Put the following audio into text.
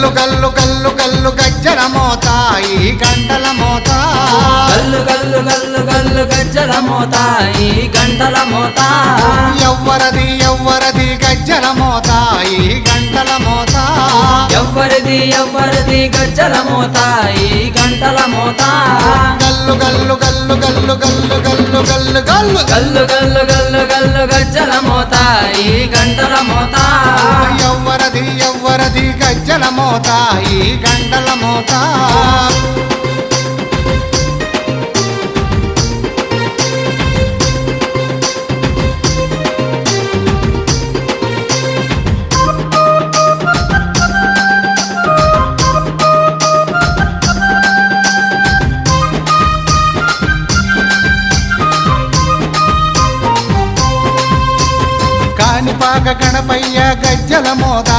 గల్లు గల్లు గల్లు గల్లు గజ్జల మోత ఈ గంటల మోత గల్లు గల్లు గల్లు గల్లు గజ్జల మోత ఈ గంటల మోత ఎవ్వరది ఎవ్వరది గజ్జల మోత ఈ గంటల మోత ఎవ్వరిది ఎవ్వరిది గజ్జల మోత ఈ గంటల మోత గల్లు గల్లు గల్లు గల్లు గల్లు గల్లు గల్లు గల్లు గల్లు గల్లు గల్లు గల్లు గజ్జల మోత ఈ గంటల మోత ఎవ్వరది ఎవ్వరది గజ్జల మోత ఈ గంటల మోత కాణిపాక గణపయ్య గజ్జల మోత